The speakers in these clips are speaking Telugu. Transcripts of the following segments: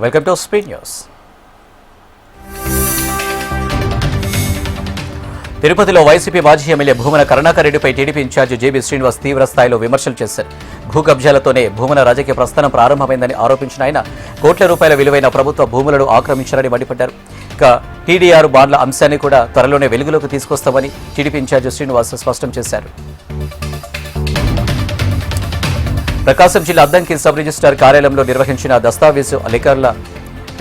Welcome to speed news. తిరుపతిలో వైసీపీ మాజీ ఎమ్మెల్యే భూమన కరుణాకర్ రెడ్డిపై టీడీపీ ఇన్ఛార్జి జేబీ శ్రీనివాస్ తీవ్ర స్థాయిలో విమర్శలు చేశారు. భూ కబ్జాలతోనే భూమన రాజకీయ ప్రస్థానం ప్రారంభమైందని ఆరోపించిన ఆయన కోట్ల రూపాయల విలువైన ప్రభుత్వ భూములను ఆక్రమించారని మండిపడ్డారు. ఇక టీడీఆర్ బాండ్ల అంశాన్ని కూడా త్వరలోనే వెలుగులోకి తీసుకొస్తామని టీడీపీ ఇన్ఛార్జి శ్రీనివాస్ స్పష్టం చేశారు. ప్రకాశం జిల్లా అద్దంకి సబ్ రిజిస్ట్రార్ కార్యాలయంలో నిర్వహించిన దస్తావేజు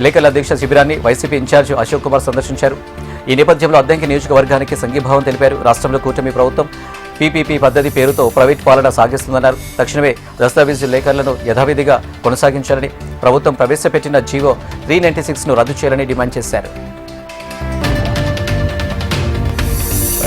లేఖల దీక్ష శిబిరాన్ని వైసీపీ ఇన్ఛార్జి అశోక్ కుమార్ సందర్శించారు. ఈ నేపథ్యంలో అద్దంకి నియోజకవర్గానికి సంఘీభావం తెలిపారు. రాష్ట్రంలో కూటమి ప్రభుత్వం పీపీపీ పద్ధతి పేరుతో ప్రైవేట్ పాలన సాగిస్తుందన్నారు. తక్షణమే దస్తావేజు లేఖలను యథావిధిగా కొనసాగించాలని, ప్రభుత్వం ప్రవేశపెట్టిన జీవో 396ను రద్దు చేయాలని డిమాండ్ చేశారు.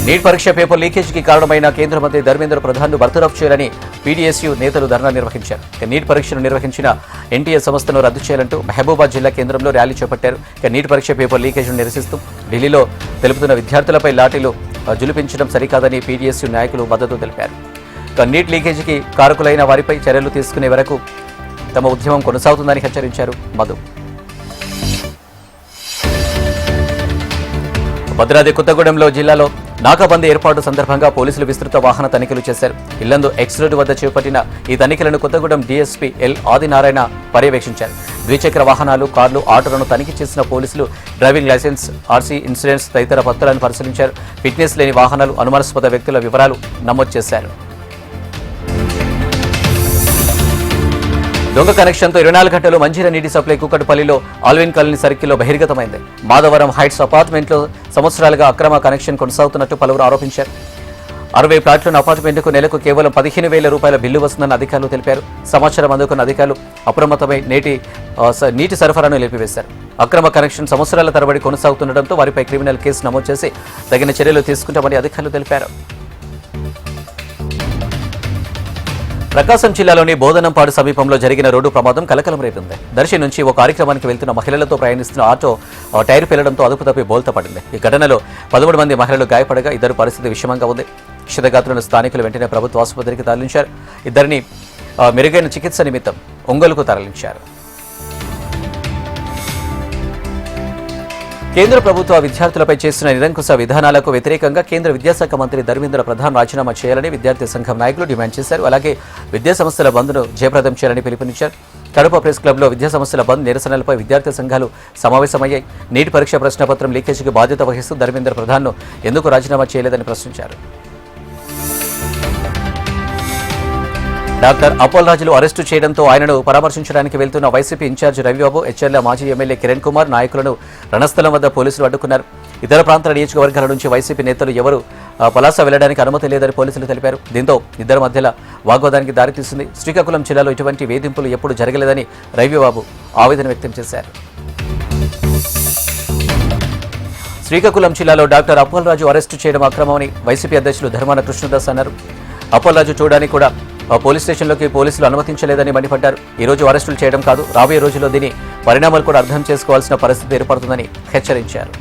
నీట్ పరీక్ష పేపర్ లీకేజీకి కారణమైన కేంద్ర మంత్రి ధర్మేంద్ర ప్రధాన్ను బర్తరఫ్ చేయాలని పీడీఎస్యూ నేతలు ధర్నా నిర్వహించారు. నీట్ పరీక్షను నిర్వహించిన ఎన్టీఏ సంస్థను రద్దు చేయాలంటూ మహబూబాద్ జిల్లా కేంద్రంలో ర్యాలీ చేపట్టారు. నీట్ పరీక్ష పేపర్ లీకేజీని నిరసిస్తూ ఢిల్లీలో తెలుపుతున్న విద్యార్థులపై లాఠీలు జులిపించడం సరికాదని పీడీఎస్యూ నాయకులు మద్దతు తెలిపారు. నీట్ లీకేజీకి కారకులైన వారిపై చర్యలు తీసుకునే వరకు తమ ఉద్యమం కొనసాగుతుందని హెచ్చరించారు మధు. భద్రాద్రి కొత్తగూడెంలో జిల్లాలో నాకాబందీ ఏర్పాటు సందర్భంగా పోలీసులు విస్తృత వాహన తనిఖీలు చేశారు. ఇల్లందు ఎక్స్ రోడ్డు వద్ద చేపట్టిన ఈ తనిఖీలను కొత్తగూడెం డీఎస్పీ ఎల్ ఆదినారాయణ పర్యవేక్షించారు. ద్విచక్ర వాహనాలు, కార్లు, ఆటోలను తనిఖీ చేసిన పోలీసులు డ్రైవింగ్ లైసెన్స్, ఆర్సీ, ఇన్సూరెన్స్ తదితర పత్రాలను పరిశీలించారు. ఫిట్నెస్ లేని వాహనాలు, అనుమానాస్పద వ్యక్తుల వివరాలు నమోదు చేశారు. దొంగ కనెక్షన్తో 24 గంటలు మంజీర నీటి సప్లై కూకట్పల్లిలో ఆల్విన్ కాలనీ సర్కిల్లో బహిర్గతమైంది. మాధవరం హైట్స్ అపార్ట్మెంట్లో సంవత్సరాలుగా అక్రమ కనెక్షన్ కొనసాగుతున్నట్టు పలువురు ఆరోపించారు. 60 ఫ్లాట్లున్న అపార్ట్మెంట్కు నెలకు కేవలం 15,000 రూపాయల బిల్లు వస్తుందని అధికారులు తెలిపారు. సమాచారం అందుకున్న అధికారులు అప్రమత్తమై నీటి సరఫరాను నిలిపివేశారు. అక్రమ కనెక్షన్ సంవత్సరాల తరబడి కొనసాగుతుండటంతో వారిపై క్రిమినల్ కేసు నమోదు చేసి తగిన చర్యలు తీసుకుంటామని అధికారులు తెలిపారు. ప్రకాశం జిల్లాలోని బోధనంపాడు సమీపంలో జరిగిన రోడ్డు ప్రమాదం కలకలం రేపింది. దర్శి నుంచి ఓ కార్యక్రమానికి వెళ్తున్న మహిళలతో ప్రయాణిస్తున్న ఆటో టైర్ పేలడంతో అదుపు తప్పి బోల్తా పడింది. ఈ ఘటనలో 13 మంది మహిళలు గాయపడగా ఇద్దరు పరిస్థితి విషమంగా ఉంది. క్షతగాత్రులను స్థానికులు వెంటనే ప్రభుత్వ ఆసుపత్రికి తరలించారు. ఇద్దరిని మెరుగైన చికిత్స నిమిత్తం ఒంగోలుకు తరలించారు. కేంద్ర ప్రభుత్వ విద్యార్థులపై చేస్తున్న నిరంకుశ విధానాలకు వ్యతిరేకంగా కేంద్ర విద్యాశాఖ మంత్రి ధర్మేంద్ర ప్రధాన్ రాజీనామా చేయాలని విద్యార్థి సంఘం నాయకులు డిమాండ్ చేశారు. అలాగే విద్యాసంస్థల బంద్ను జయప్రదం చేయాలని పిలుపునిచ్చారు. కడప ప్రెస్ క్లబ్లో విద్యాసంస్థల బంద్ నిరసనలపై విద్యార్థి సంఘాలు సమావేశమయ్యాయి. నీట్ పరీక్ష ప్రశ్నపత్రం లీకేజీకి బాధ్యత వహిస్తూ ధర్మేంద్ర ప్రధాన్ను ఎందుకు రాజీనామా చేయలేదని ప్రశ్నించారు. డాక్టర్ అపోల్ రాజులు అరెస్టు చేయడంతో ఆయనను పరామర్శించడానికి వెళ్తున్న వైసీపీ ఇన్ఛార్జి రవిబాబు, హెచ్ఎర్ల మాజీ ఎమ్మెల్యే కిరణ్ కుమార్ నాయకులను రణస్థలం వద్ద పోలీసులు అడ్డుకున్నారు. ఇతర ప్రాంతాల నియోజకవర్గాల నుంచి వైసీపీ నేతలు ఎవరు పలాస వెళ్లడానికి అనుమతి లేదని పోలీసులు తెలిపారు. దీంతో ఇద్దరి మధ్యలో వాగ్వాదానికి దారితీసింది. శ్రీకాకుళం జిల్లాలో ఇటువంటి వేధింపులు ఎప్పుడు జరగలేదని రవిబాబు ఆవేదన వ్యక్తం చేశారు. శ్రీకాకుళం జిల్లాలో డాక్టర్ అపోల్ రాజు అరెస్టు చేయడం అక్రమమని వైసీపీ అధ్యక్షులు ధర్మాన కృష్ణదాస్ అన్నారు. అపోల్ రాజు చూడడానికి కూడా పోలీస్ స్టేషన్లోకి పోలీసులు అనుమతించలేదని మండిపడ్డారు. ఈ రోజు అరెస్టులు చేయడం కాదు, రాబోయే రోజుల్లో దీని పరిణామాలు కూడా అర్థం చేసుకోవాల్సిన పరిస్థితి ఏర్పడుతుందని హెచ్చరించారు.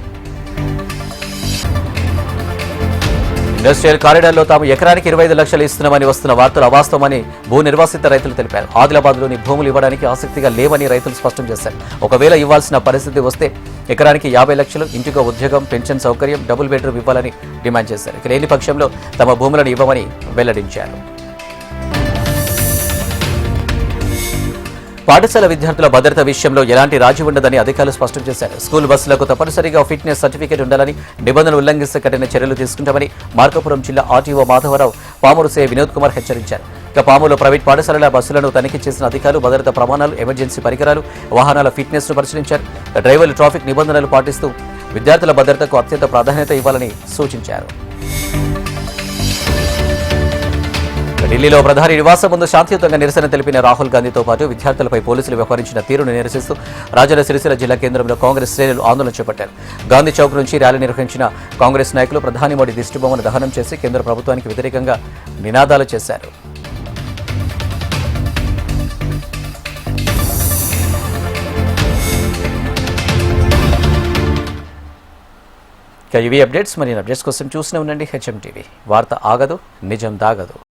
ఇండస్ట్రియల్ కారిడార్లో తాము ఎకరానికి 25 లక్షలు ఇస్తున్నామని వస్తున్న వార్తలు అవాస్తవమని భూ నిర్వాసిత రైతులు తెలిపారు. ఆదిలాబాద్లోని భూములు ఇవ్వడానికి ఆసక్తిగా లేవని రైతులు స్పష్టం చేశారు. ఒకవేళ ఇవ్వాల్సిన పరిస్థితి వస్తే ఎకరానికి 50 లక్షలు, ఇంటికో ఉద్యోగం, పెన్షన్ సౌకర్యం, డబుల్ బెడ్రూమ్ ఇవ్వాలని డిమాండ్ చేశారు. ఇక లేని పక్షంలో తమ భూములను ఇవ్వమని వెల్లడించారు. పాఠశాల విద్యార్థుల భద్రత విషయంలో ఎలాంటి రాజీ ఉండదని అధికారులు స్పష్టం చేశారు. స్కూల్ బస్సులకు తప్పనిసరిగా ఫిట్నెస్ సర్టిఫికేట్ ఉండాలని, నిబంధనలు ఉల్లంఘిస్తే కఠిన చర్యలు తీసుకుంటామని మార్కాపురం జిల్లా ఆర్టీఓ మాధవరావు పామూరు సే వినోద్ కుమార్ హెచ్చరించారు. ఇక పామూరులో ప్రైవేట్ పాఠశాలల బస్సులను తనిఖీ చేసిన అధికారులు భద్రతా ప్రమాణాలు, ఎమర్జెన్సీ పరికరాలు, వాహనాల ఫిట్నెస్ను పరిశీలించారు. డ్రైవర్లు ట్రాఫిక్ నిబంధనలు పాటిస్తూ విద్యార్థుల భద్రతకు అత్యంత ప్రాధాన్యత ఇవ్వాలని సూచించారు. ఢిల్లీలో ప్రధాని నివాసం ముందు శాంతియుతంగా నిరసన తెలిపిన రాహుల్ గాంధీతో పాటు విద్యార్థులపై పోలీసులు వ్యవహరించిన తీరును నిరసిస్తూ రాజన్న సిరిసిల్ల జిల్లా కేంద్రంలో కాంగ్రెస్ శ్రేణులు ఆందోళన చేపట్టారు. గాంధీ చౌక్ నుంచి ర్యాలీ నిర్వహించిన కాంగ్రెస్ నాయకులు ప్రధాని మోడీ దిష్టిబొమ్మను దహనం చేసి కేంద్ర ప్రభుత్వానికి వ్యతిరేకంగా నినాదాలు చేశారు. ఇవి అప్డేట్స్. మరిన్ని అప్డేట్స్ కోసం చూస్తూనే ఉండండి హెచ్ఎం టీవీ. వార్త ఆగదు, నిజం దాగదు.